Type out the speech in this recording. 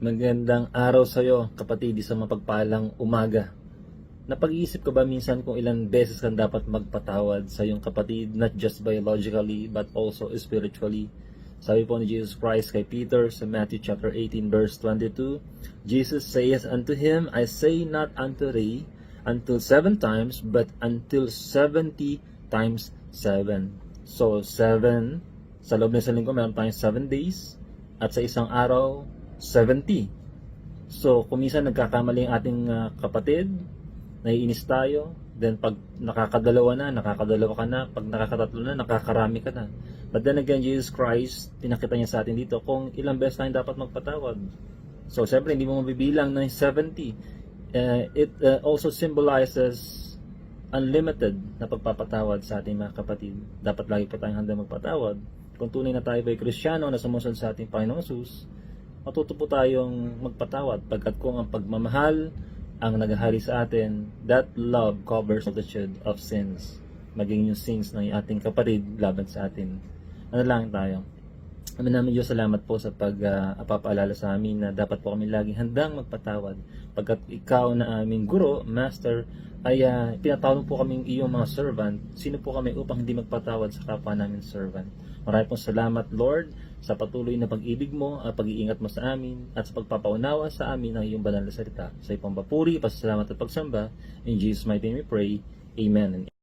Magandang araw sa iyo, kapatid, sa mapagpalang umaga. Napag-iisip ka ba minsan kung ilang beses kang dapat magpatawad sa iyong kapatid, not just biologically, but also spiritually? Sabi po ni Jesus Christ kay Peter sa Matthew chapter 18 verse 22, Jesus says unto him, I say not unto thee until 7 times, but until 70 times 7. So 7, sa loob ng isang linggo meron tayong 7 days, at sa isang araw 70. So, kung minsan nagkakamali ang ating kapatid, naiinis tayo, then pag nakakadalawa ka na, pag nakakatatlo na, nakakarami ka na. But then again, Jesus Christ, pinakita niya sa atin dito kung ilang beses tayo dapat magpatawad. So, siyempre, hindi mo mabibilang ng 70. It also symbolizes unlimited na pagpapatawad sa ating mga kapatid. Dapat lagi pa tayong handa magpatawad. Kung tunay na tayo ay Kristiyano na sumusunod sa ating Panginoong Jesus, matuto po tayong magpatawad, pagkat kung ang pagmamahal ang naghahari sa atin, that love covers multitude of sins. Maging yung sins ng ating kapatid laban sa atin. Ano lang tayo? Namin Diyos, salamat po sa pag-apapaalala sa amin na dapat po kami laging handang magpatawad. Pagkat ikaw na aming guro, master, ay pinatawag po kaming iyong mga servant. Sino po kami upang hindi magpatawad sa kapwa namin servant? Maraming pong salamat, Lord, sa patuloy na pag-ibig mo at pag-iingat mo sa amin at sa pagpapaunawa sa amin ng iyong banal na salita. Sa iyong papuri, pasasalamat at pagsamba. In Jesus' mighty name we pray. Amen.